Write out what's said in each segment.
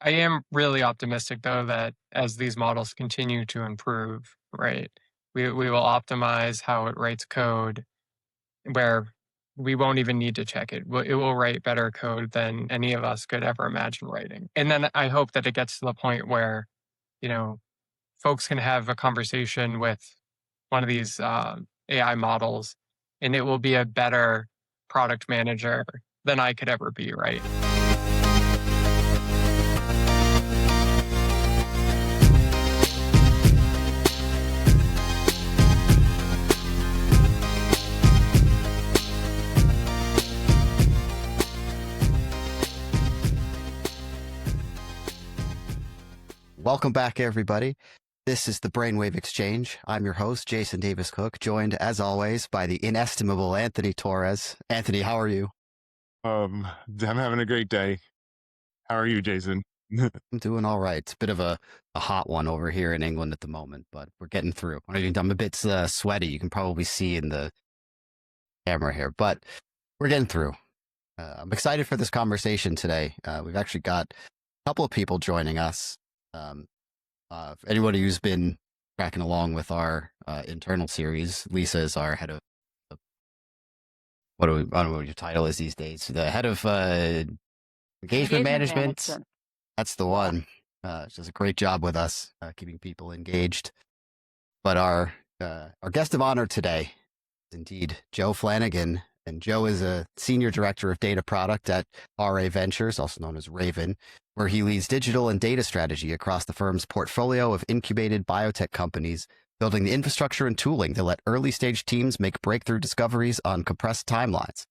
I am really optimistic though that as these models continue to improve, right, we will optimize how it writes code where we won't even need to check it. It will write better code than any of us could ever imagine writing. And then I hope that it gets to the point where, you know, folks can have a conversation with one of these AI models, and it will be a better product manager than I could ever be, right? Welcome back, everybody. This is the Brainwave Exchange. I'm your host, Jason Davis Cook, joined as always by the inestimable Anthony Torres. Anthony, how are you? I'm having a great day. How are you, Jason? I'm doing all right. It's a bit of a hot one over here in England at the moment, but we're getting through. I'm a bit sweaty. You can probably see in the camera here, but we're getting through. I'm excited for this conversation today. We've actually got a couple of people joining us. Anybody who's been tracking along with our internal series, Lisa is our head of I don't know what your title is these days. The head of engagement management. That's the one. She does a great job with us, keeping people engaged. But our guest of honor today is indeed Joe Flanagan. And Joe is a senior director of data product at RA Ventures, also known as Raven, where he leads digital and data strategy across the firm's portfolio of incubated biotech companies, building the infrastructure and tooling that let early stage teams make breakthrough discoveries on compressed timelines.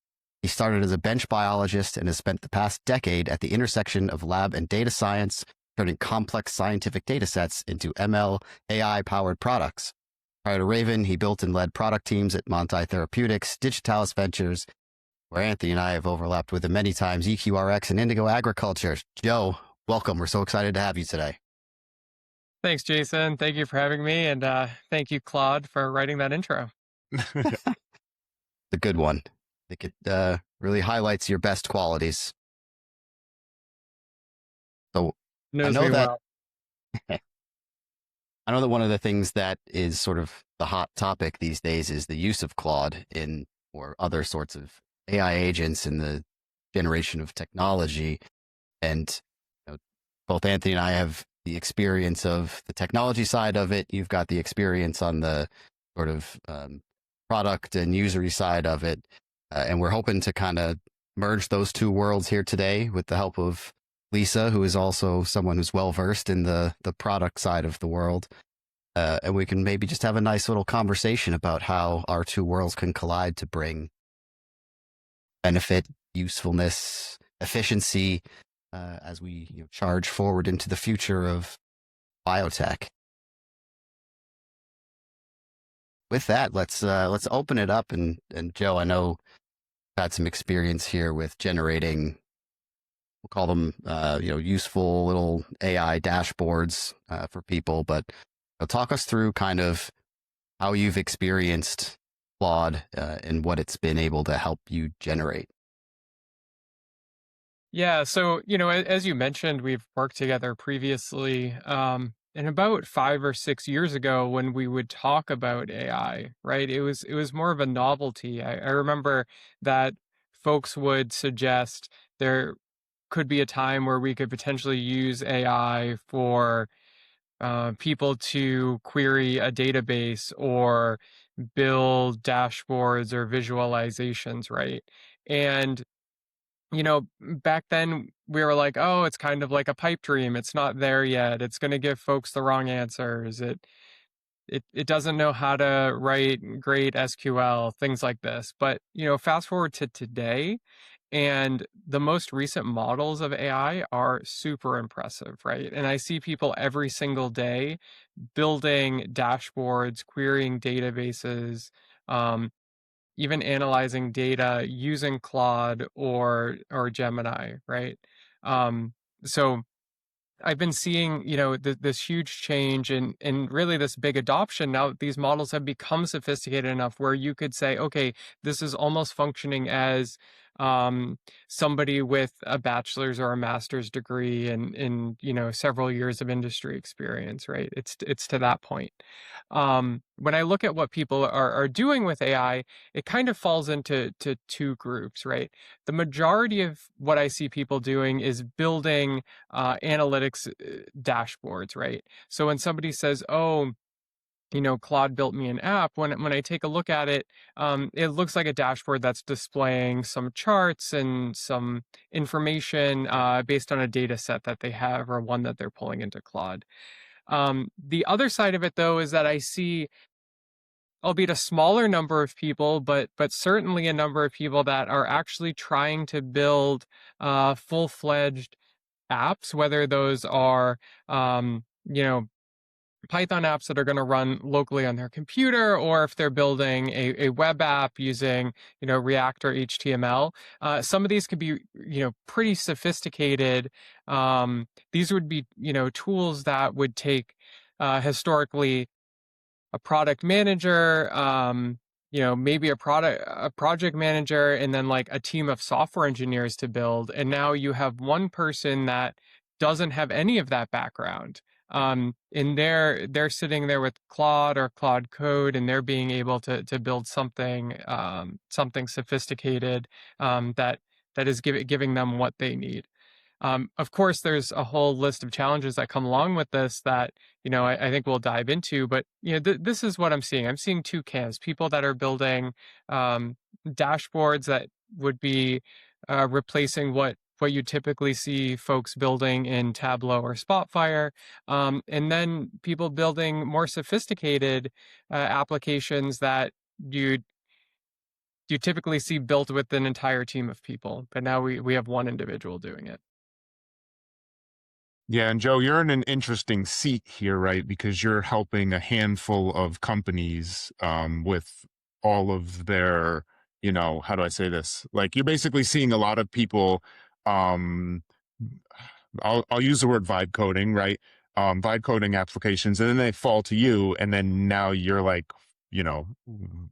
He started as a bench biologist and has spent the past decade at the intersection of lab and data science, turning complex scientific data sets into ML, AI-powered products. Prior to Raven, he built and led product teams at Montai Therapeutics, Digitalis Ventures, where Anthony and I have overlapped with him many times, EQRx and Indigo Agriculture. Joe, welcome. We're so excited to have you today. Thanks, Jason. Thank you for having me. And thank you, Claude, for writing that intro. The good one. I think it really highlights your best qualities. So Knows me well. I know that one of the things that is sort of the hot topic these days is the use of Claude or other sorts of AI agents in the generation of technology. And both Anthony and I have the experience of the technology side of it. You've got the experience on the sort of product and user side of it. And we're hoping to kind of merge those two worlds here today with the help of Lisa, who is also someone who's well-versed in the product side of the world. And we can maybe just have a nice little conversation about how our two worlds can collide to bring benefit, usefulness, efficiency, as we charge forward into the future of biotech. With that, let's open it up. And Joe, I know you've had some experience here with generating, we'll call them, useful little AI dashboards for people. But talk us through kind of how you've experienced Claude and what it's been able to help you generate. Yeah. So, as you mentioned, we've worked together previously. And about 5 or 6 years ago, when we would talk about AI, right? It was more of a novelty. I remember that folks would suggest there could be a time where we could potentially use AI for people to query a database or build dashboards or visualizations, right? And back then we were like, oh, it's kind of like a pipe dream. It's not there yet. It's going to give folks the wrong answers. It doesn't know how to write great SQL, things like this. But, fast forward to today, and the most recent models of AI are super impressive, right? And I see people every single day building dashboards, querying databases, even analyzing data using Claude or Gemini, right? So I've been seeing, this huge change and really this big adoption. Now these models have become sophisticated enough where you could say, okay, this is almost functioning as somebody with a bachelor's or a master's degree and several years of industry experience, right? It's to that point. When I look at what people are doing with AI, it kind of falls into two groups, right? The majority of what I see people doing is building analytics dashboards, right? So when somebody says, "Oh, Claude built me an app," when I take a look at it, it looks like a dashboard that's displaying some charts and some information based on a data set that they have or one that they're pulling into Claude. The other side of it, though, is that I see, albeit a smaller number of people, but certainly a number of people that are actually trying to build full-fledged apps, whether those are Python apps that are going to run locally on their computer, or if they're building a web app using, React or HTML. Some of these could be, pretty sophisticated. These would be, tools that would take historically a product manager, maybe a project manager, and then like a team of software engineers to build. And now you have one person that doesn't have any of that background. And they're sitting there with Claude or Claude Code, and they're being able to build something sophisticated that is giving them what they need. Of course, there's a whole list of challenges that come along with this that, I think we'll dive into, but, this is what I'm seeing. I'm seeing two camps: people that are building dashboards that would be replacing what you typically see folks building in Tableau or Spotfire, and then people building more sophisticated applications that you typically see built with an entire team of people, but now we have one individual doing it. Yeah, and Joe, you're in an interesting seat here, right? Because you're helping a handful of companies with all of their, how do I say this? Like, you're basically seeing a lot of people. um, I'll use the word vibe coding, right? Vibe coding applications, and then they fall to you, and then now you're like,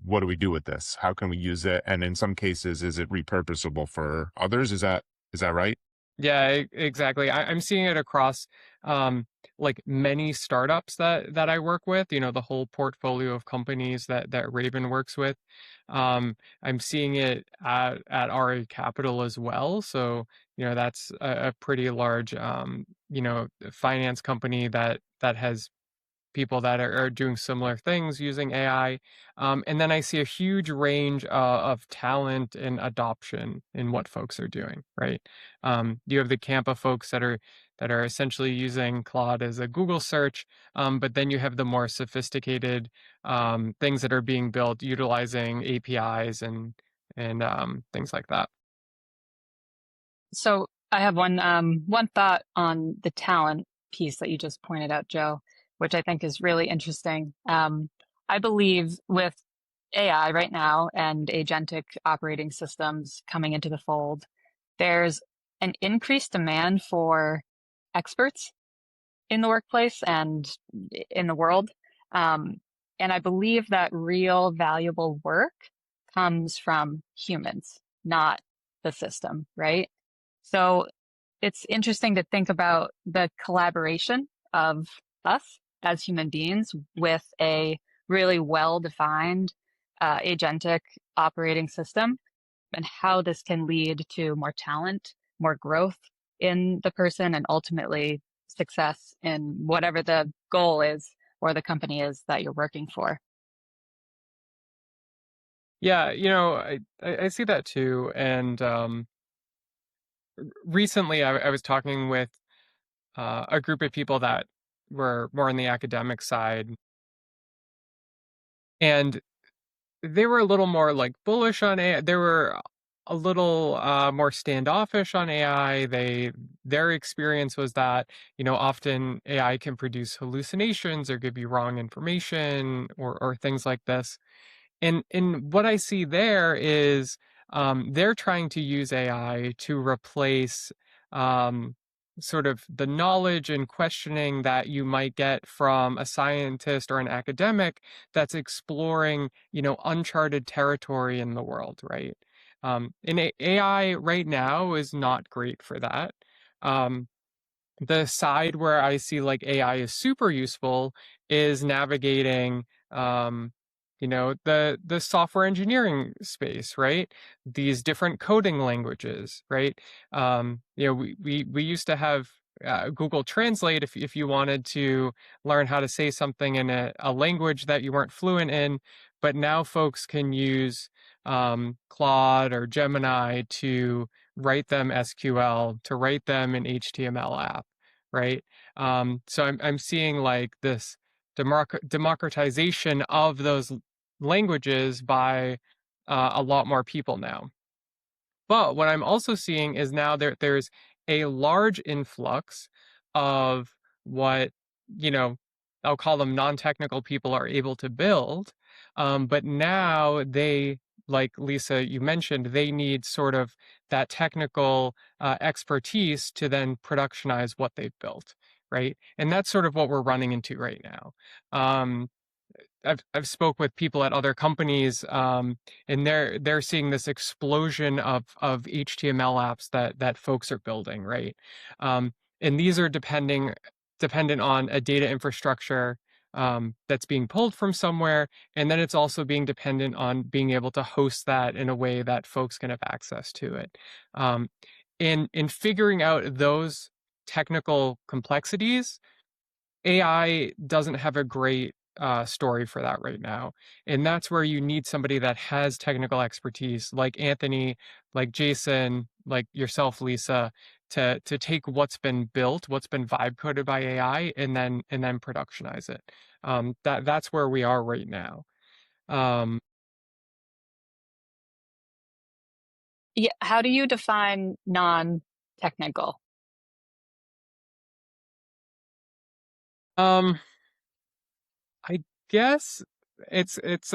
what do we do with this? How can we use it? And in some cases, is it repurposable for others? Is that right? Yeah, exactly. I'm seeing it across like many startups that I work with, the whole portfolio of companies that Raven works with. I'm seeing it at RA Capital as well. So, that's a pretty large finance company that has people that are doing similar things using AI. And then I see a huge range of talent and adoption in what folks are doing, right? You have the camp of folks that are essentially using Claude as a Google search, but then you have the more sophisticated things that are being built utilizing APIs and things like that. So I have one thought on the talent piece that you just pointed out, Joe, which I think is really interesting. I believe with AI right now and agentic operating systems coming into the fold, there's an increased demand for experts in the workplace and in the world. And I believe that real valuable work comes from humans, not the system, right? So it's interesting to think about the collaboration of us as human beings with a really well-defined agentic operating system, and how this can lead to more talent, more growth in the person, and ultimately success in whatever the goal is or the company is that you're working for. Yeah, I see that too. And recently I was talking with a group of people that were more on the academic side, and they were a little more like bullish on AI. They were a little more standoffish on AI. Their experience was that, often AI can produce hallucinations or give you wrong information or things like this. And what I see there is they're trying to use AI to replace um, sort of the knowledge and questioning that you might get from a scientist or an academic that's exploring, uncharted territory in the world, right? AI right now is not great for that. The side where I see like AI is super useful is navigating, the software engineering space, right? These different coding languages, right? We used to have Google Translate if you wanted to learn how to say something in a language that you weren't fluent in, but now folks can use Claude or Gemini to write them SQL, to write them an HTML app, right? So I'm seeing like this democratization of those languages by a lot more people now. But what I'm also seeing is now there's a large influx of what, you know, I'll call them non-technical people are able to build. But now they, like Lisa, you mentioned, they need sort of that technical expertise to then productionize what they've built, right? And that's sort of what we're running into right now. I've spoke with people at other companies, and they're seeing this explosion of HTML apps that folks are building, right? And these are dependent on a data infrastructure that's being pulled from somewhere, and then it's also being dependent on being able to host that in a way that folks can have access to it. In figuring out those technical complexities, AI doesn't have a great story for that right now. And that's where you need somebody that has technical expertise, like Anthony, like Jason, like yourself, Lisa, to take what's been built, what's been vibe coded by AI, and then productionize it. That's where we are right now. Yeah, how do you define non-technical? I guess it's it's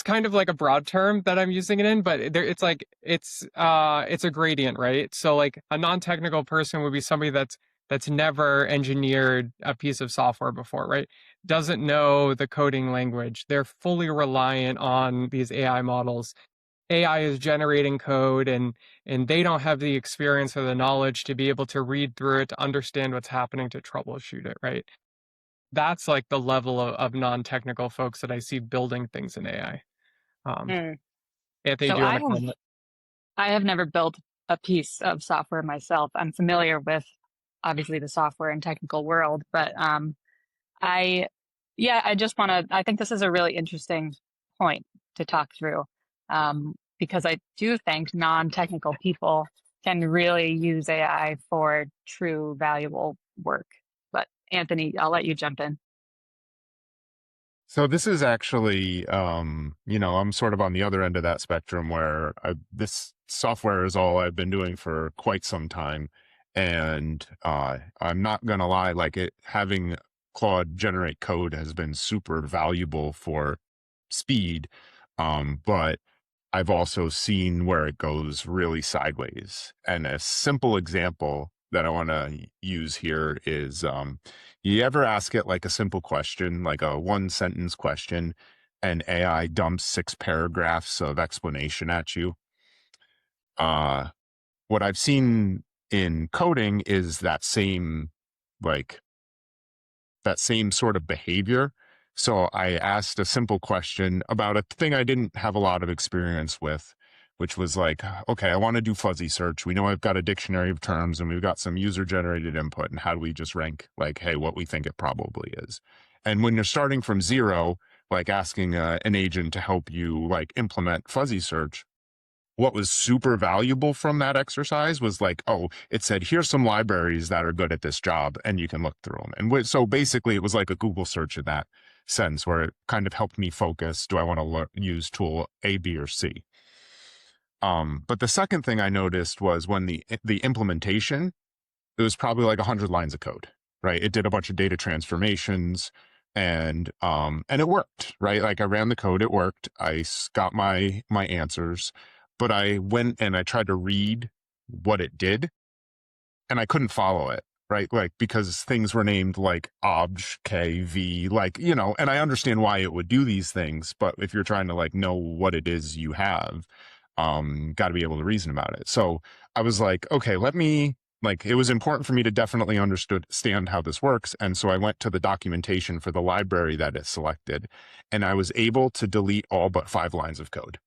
kind of like a broad term that I'm using it in, but there it's a gradient, right? So like a non-technical person would be somebody that's never engineered a piece of software before, right? Doesn't know the coding language. They're fully reliant on these AI models. AI is generating code, and they don't have the experience or the knowledge to be able to read through it, to understand what's happening, to troubleshoot it, right? That's like the level of non-technical folks that I see building things in AI. Hmm. Anthony, So do you want to comment? I have never built a piece of software myself. I'm familiar with obviously the software and technical world, but I I just want to, I think this is a really interesting point to talk through, because I do think non-technical people can really use AI for true valuable work. But Anthony, I'll let you jump in. So this is actually, I'm sort of on the other end of that spectrum where this software is all I've been doing for quite some time. And I'm not going to lie, like having Claude generate code has been super valuable for speed. But I've also seen where it goes really sideways. And a simple example that I want to use here is you ever ask it like a simple question, like a one sentence question, and AI dumps 6 paragraphs of explanation at you? Uh, what I've seen in coding is like that same sort of behavior. So I asked a simple question about a thing I didn't have a lot of experience with, which was like, okay, I want to do fuzzy search. We know I've got a dictionary of terms and we've got some user generated input. And how do we just rank like, hey, what we think it probably is? And when you're starting from zero, like asking an agent to help you like implement fuzzy search, what was super valuable from that exercise was like, oh, it said, here's some libraries that are good at this job and you can look through them. And so basically it was like a Google search in that sense, where it kind of helped me focus. Do I want to use tool A, B, or C? But the second thing I noticed was when the implementation, it was probably like 100 lines of code, right? It did a bunch of data transformations and it worked, right? Like I ran the code, it worked. I got my answers, but I went and I tried to read what it did and I couldn't follow it. right? Like, because things were named like obj, k, v, like, you know, and I understand why it would do these things, but if you're trying to like know what it is you have, got to be able to reason about it. So I was like, okay, like, it was important for me to definitely understand how this works. And so I went to the documentation for the library that is selected, and I was able to delete all but 5 lines of code.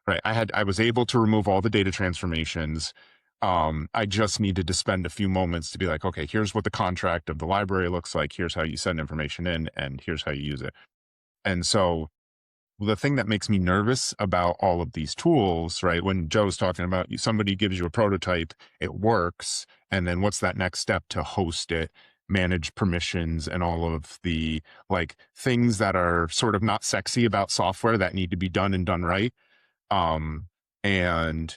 Right. I was able to remove all the data transformations. I just needed to spend a few moments to be like, okay, here's what the contract of the library looks like. Here's how you send information in, and here's how you use it. And so the thing that makes me nervous about all of these tools, right? When Joe's talking about somebody gives you a prototype, it works. And then what's that next step to host it, manage permissions, and all of the like things that are sort of not sexy about software that need to be done and done right. And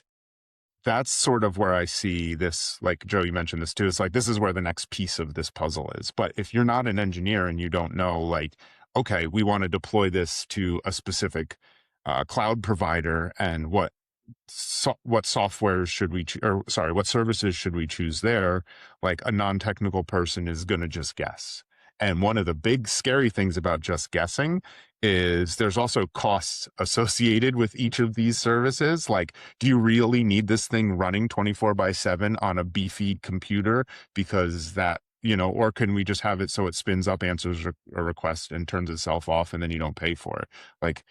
that's sort of where I see this, like Joe, you mentioned this too. It's like, this is where the next piece of this puzzle is. But if you're not an engineer and you don't know, like, okay, we want to deploy this to a specific cloud provider, and what software should we or sorry, what services should we choose there? Like, a non-technical person is going to just guess. And one of the big scary things about just guessing is there's also costs associated with each of these services. Like, do you really need this thing running 24/7 on a beefy computer? Because that, you know, or can we just have it so it spins up, answers a request, and turns itself off, and then you don't pay for it? Like,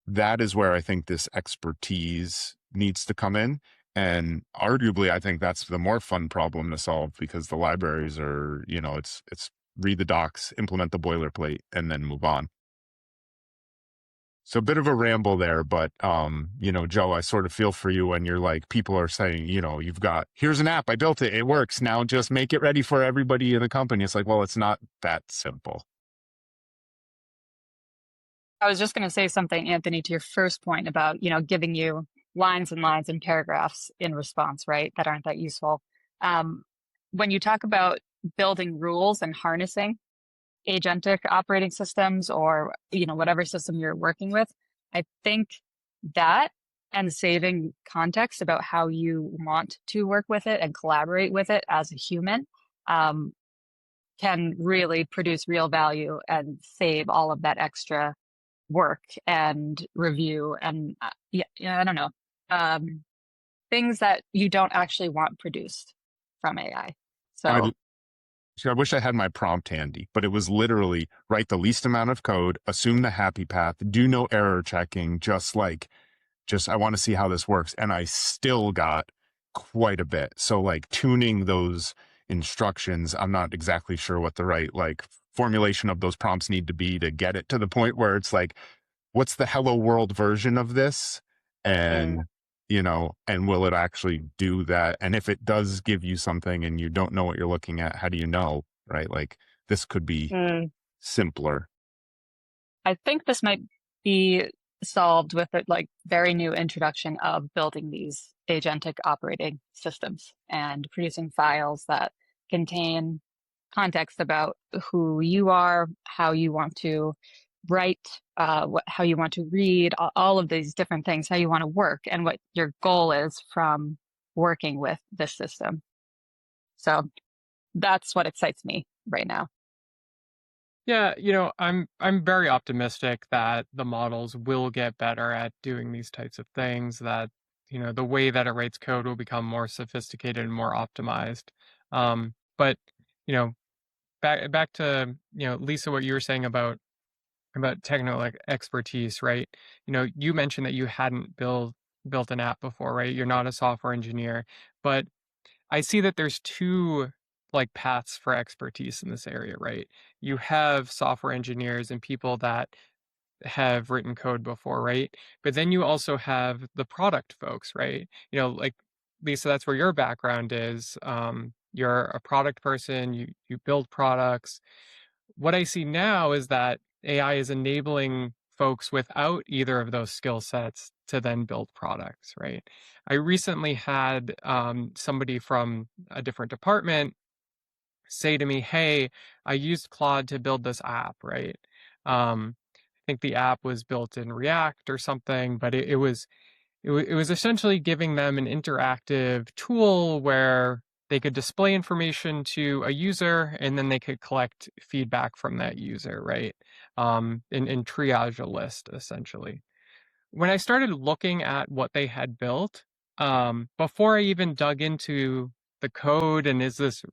that is where I think this expertise needs to come in. And arguably, I think that's the more fun problem to solve, because the libraries are, you know, it's read the docs, implement the boilerplate, and then move on. So a bit of a ramble there, but, you know, Joe, I sort of feel for you when you're like, people are saying, you know, here's an app, I built it, it works, now just make it ready for everybody in the company. It's like, well, it's not that simple. I was just going to say something, Anthony, to your first point about, you know, giving you lines and lines and paragraphs in response, right, that aren't that useful. When you talk about building rules and harnessing agentic operating systems, or, you know, whatever system you're working with, I think that, and saving context about how you want to work with it and collaborate with it as a human, can really produce real value and save all of that extra work and review and yeah, I don't know, things that you don't actually want produced from AI. So See, I wish I had my prompt handy, but it was literally write the least amount of code, assume the happy path, do no error checking, just I want to see how this works. And I still got quite a bit. So like, tuning those instructions, I'm not exactly sure what the right like formulation of those prompts need to be to get it to the point where it's like, what's the hello world version of this? And, you know, and will it actually do that? And if it does give you something and you don't know what you're looking at, how do you know, right? Like, this could be simpler. I think this might be solved with a like very new introduction of building these agentic operating systems and producing files that contain context about who you are, how you want to write, how you want to read, all of these different things, how you want to work, and what your goal is from working with this system. So that's what excites me right now. Yeah, you know, I'm very optimistic that the models will get better at doing these types of things, that, you know, the way that it writes code will become more sophisticated and more optimized. But, you know, back to, you know, Lisa, what you were saying about technical expertise, right? You know, you mentioned that you hadn't built an app before, right? You're not a software engineer, but I see that there's two like paths for expertise in this area, right? You have software engineers and people that have written code before, right? But then you also have the product folks, right? You know, like Lisa, that's where your background is. You're a product person, you build products. What I see now is that AI is enabling folks without either of those skill sets to then build products, right? I recently had somebody from a different department say to me, "Hey, I used Claude to build this app," right? I think the app was built in React or something, but it was essentially giving them an interactive tool where they could display information to a user, and then they could collect feedback from that user, right? And triage a list, essentially. When I started looking at what they had built, before I even dug into the code and is this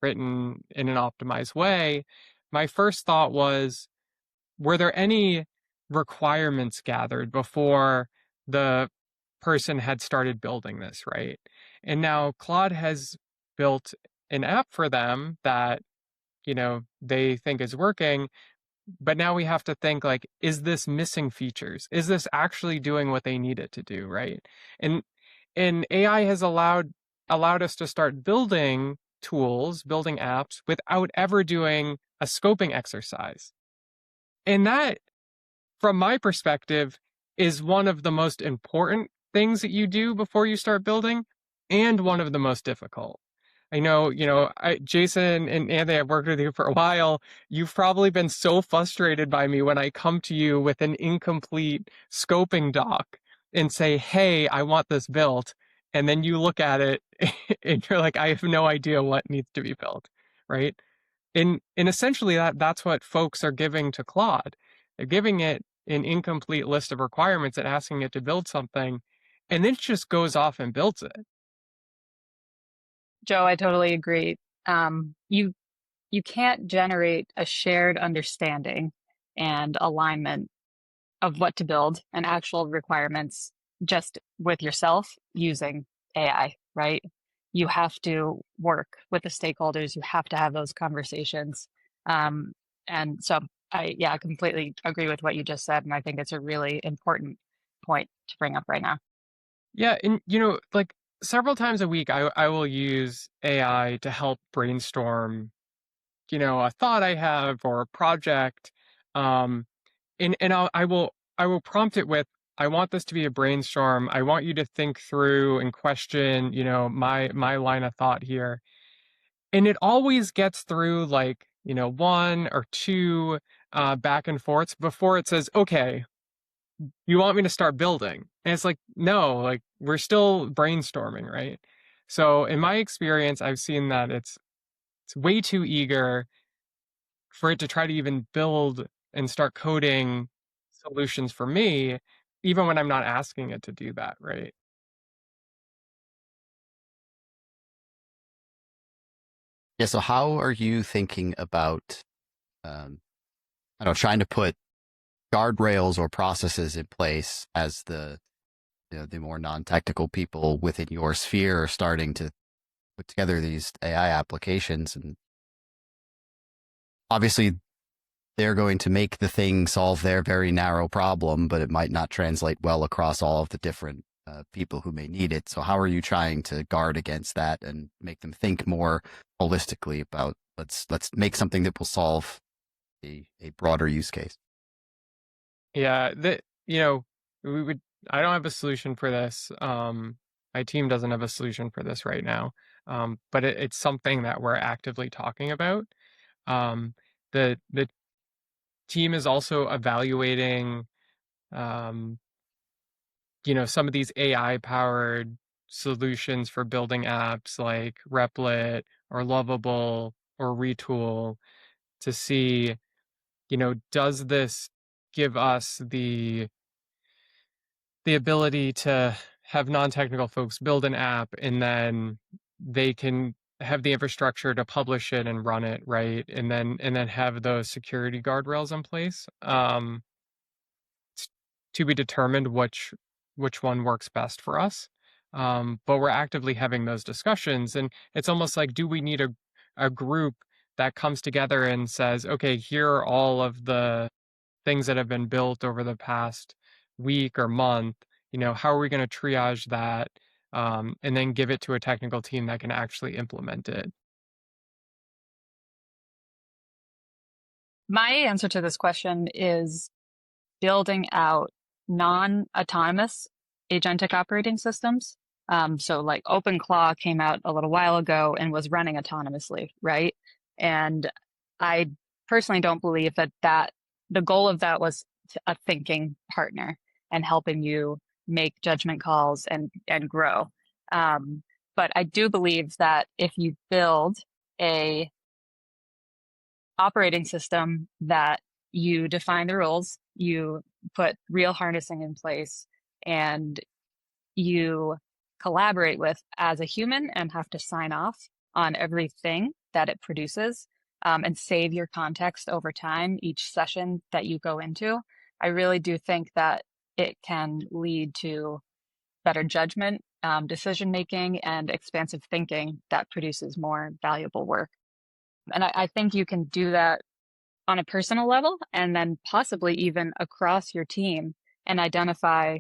written in an optimized way, my first thought was, were there any requirements gathered before the person had started building this, right? And now Claude has built an app for them that, they think is working, but now we have to think, like, is this missing features? Is this actually doing what they need it to do, right? And AI has allowed us to start building tools, building apps without ever doing a scoping exercise. And that, from my perspective, is one of the most important things that you do before you start building, and one of the most difficult. I know, Jason and Anthony, I've worked with you for a while. You've probably been so frustrated by me when I come to you with an incomplete scoping doc and say, hey, I want this built. And then you look at it and you're like, I have no idea what needs to be built, right? And essentially that's what folks are giving to Claude. They're giving it an incomplete list of requirements and asking it to build something, and then it just goes off and builds it. Joe, I totally agree. You can't generate a shared understanding and alignment of what to build and actual requirements just with yourself using AI, right? You have to work with the stakeholders. You have to have those conversations. And so I completely agree with what you just said. And I think it's a really important point to bring up right now. Yeah. And, like several times a week, I will use AI to help brainstorm, a thought I have or a project. And I will prompt it with, I want this to be a brainstorm. I want you to think through and question, my line of thought here. And it always gets through like, one or two back and forths before it says, okay, you want me to start building? And it's like, no, like we're still brainstorming, right? So in my experience, I've seen that it's way too eager for it to try to even build and start coding solutions for me, even when I'm not asking it to do that, right? Yeah. So how are you thinking about, I don't know, trying to put guardrails or processes in place as the more non-technical people within your sphere are starting to put together these AI applications? And obviously they're going to make the thing solve their very narrow problem, but it might not translate well across all of the different people who may need it. So how are you trying to guard against that and make them think more holistically about let's make something that will solve a broader use case? Yeah, we would. I don't have a solution for this. My team doesn't have a solution for this right now. But it's something that we're actively talking about. The team is also evaluating, um, some of these AI powered solutions for building apps like Replit or Lovable or Retool to see, does this give us the ability to have non-technical folks build an app, and then they can have the infrastructure to publish it and run it, right? And then have those security guardrails in place. To be determined which one works best for us. But we're actively having those discussions, and it's almost like, do we need a group that comes together and says, okay, here are all of the things that have been built over the past week or month. How are we going to triage that, and then give it to a technical team that can actually implement it? My answer to this question is building out non-autonomous agentic operating systems. So like OpenClaw came out a little while ago and was running autonomously, right? And I personally don't believe that the goal of that was a thinking partner and helping you make judgment calls and grow. But I do believe that if you build a operating system that you define the rules, you put real harnessing in place, and you collaborate with as a human and have to sign off on everything that it produces, and save your context over time, each session that you go into, I really do think that it can lead to better judgment, decision making, and expansive thinking that produces more valuable work. And I think you can do that on a personal level and then possibly even across your team and identify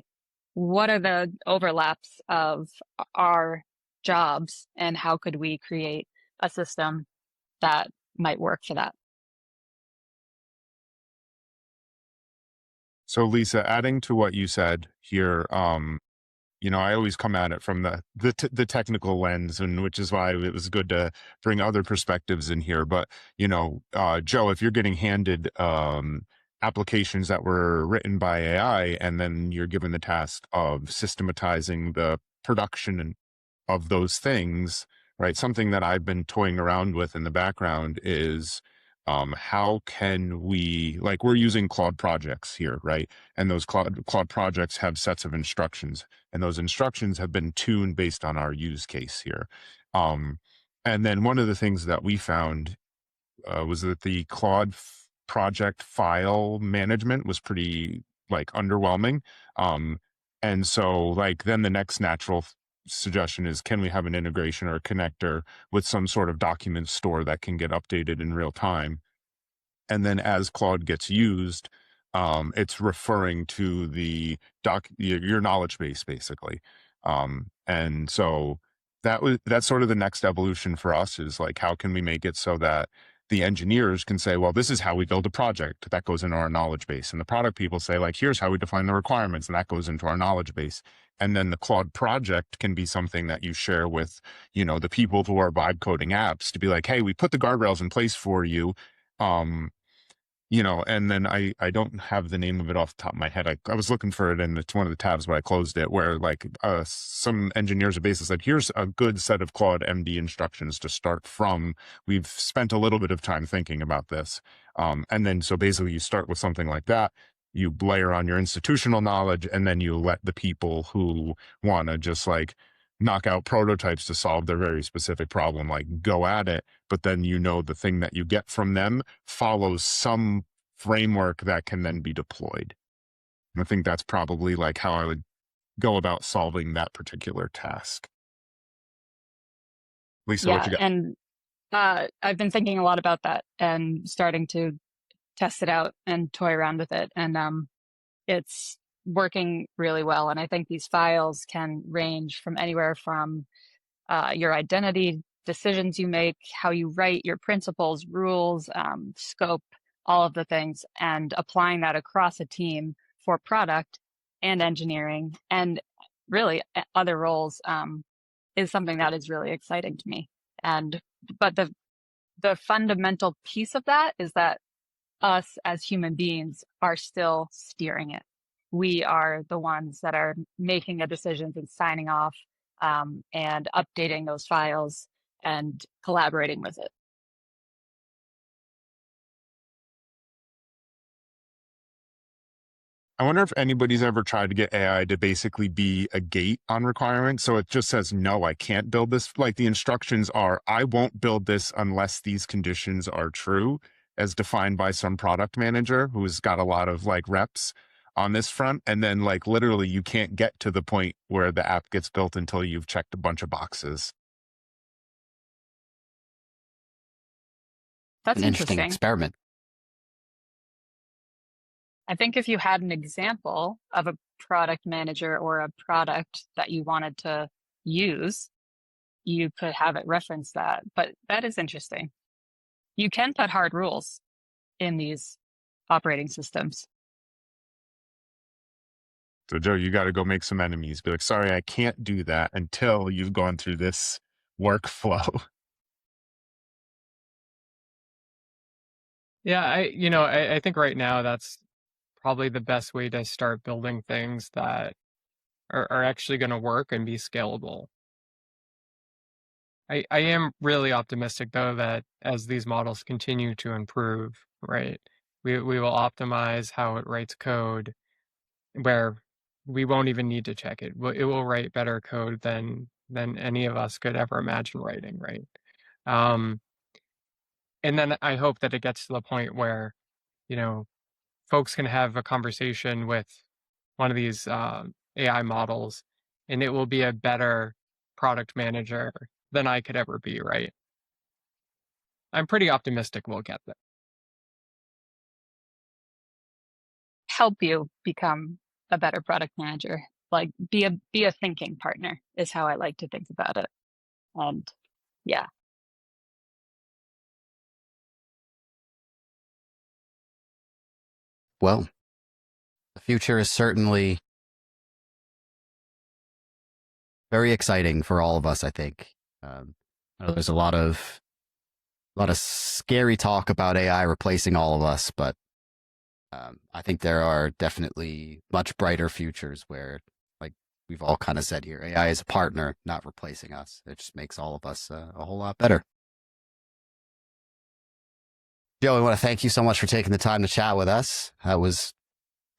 what are the overlaps of our jobs and how could we create a system that might work for that. So Lisa, adding to what you said here, I always come at it from the technical lens, and which is why it was good to bring other perspectives in here. But Joe, if you're getting handed applications that were written by AI, and then you're given the task of systematizing the production of those things, right? Something that I've been toying around with in the background is how can we, like, we're using Claude projects here, right? And those Claude projects have sets of instructions, and those instructions have been tuned based on our use case here. And then one of the things that we found was that the Claude project file management was pretty like underwhelming. And so like then the next natural suggestion is, can we have an integration or a connector with some sort of document store that can get updated in real time? And then as Claude gets used, it's referring to the your knowledge base basically. And so that's sort of the next evolution for us, is like, how can we make it so that the engineers can say, well, this is how we build a project that goes into our knowledge base. And the product people say, like, here's how we define the requirements, and that goes into our knowledge base. And then the Claude project can be something that you share with, the people who are vibe coding apps, to be like, hey, we put the guardrails in place for you. And then I don't have the name of it off the top of my head. I was looking for it, and it's one of the tabs, but I closed it, where like some engineers have basically said, here's a good set of Claude MD instructions to start from. We've spent a little bit of time thinking about this. And then so basically you start with something like that, you layer on your institutional knowledge, and then you let the people who want to just like knock out prototypes to solve their very specific problem, like, go at it. But then the thing that you get from them follows some framework that can then be deployed. And I think that's probably like how I would go about solving that particular task. Lisa, what you got? And I've been thinking a lot about that and starting to test it out and toy around with it. And it's working really well. And I think these files can range from anywhere from your identity, decisions you make, how you write your principles, rules, scope, all of the things, and applying that across a team for product and engineering and really other roles is something that is really exciting to me. But the fundamental piece of that is that us as human beings are still steering it. We are the ones that are making the decisions and signing off and updating those files and collaborating with it. I wonder if anybody's ever tried to get AI to basically be a gate on requirements. So it just says, no, I can't build this. Like the instructions are, I won't build this unless these conditions are true, as defined by some product manager who's got a lot of like reps on this front. And then like literally you can't get to the point where the app gets built until you've checked a bunch of boxes. That's an interesting experiment. I think if you had an example of a product manager or a product that you wanted to use, you could have it reference that. But that is interesting. You can put hard rules in these operating systems. So Joe, you got to go make some enemies. Be like, sorry, I can't do that until you've gone through this workflow. Yeah, I think right now that's probably the best way to start building things that are actually going to work and be scalable. I am really optimistic though that as these models continue to improve, right, we will optimize how it writes code where we won't even need to check it. It will write better code than any of us could ever imagine writing, right? And then I hope that it gets to the point where, you know, folks can have a conversation with one of these AI models, and it will be a better product manager than I could ever be, right? I'm pretty optimistic we'll get there. Help you become a better product manager. Like be a thinking partner is how I like to think about it. And yeah. Well, the future is certainly very exciting for all of us, I think. I know there's a lot of scary talk about AI replacing all of us, but I think there are definitely much brighter futures where, like we've all kind of said here, AI is a partner, not replacing us. It just makes all of us a whole lot better. Joe, I want to thank you so much for taking the time to chat with us. It was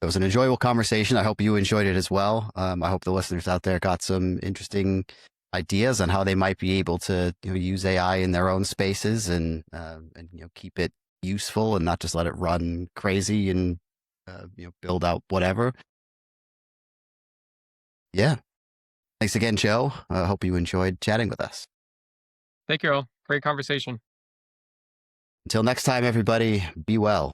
an enjoyable conversation. I hope you enjoyed it as well. I hope the listeners out there got some interesting ideas on how they might be able to use AI in their own spaces and keep it useful and not just let it run crazy and build out whatever. Yeah. Thanks again, Joe. I hope you enjoyed chatting with us. Thank you all. Great conversation. Until next time, everybody, be well.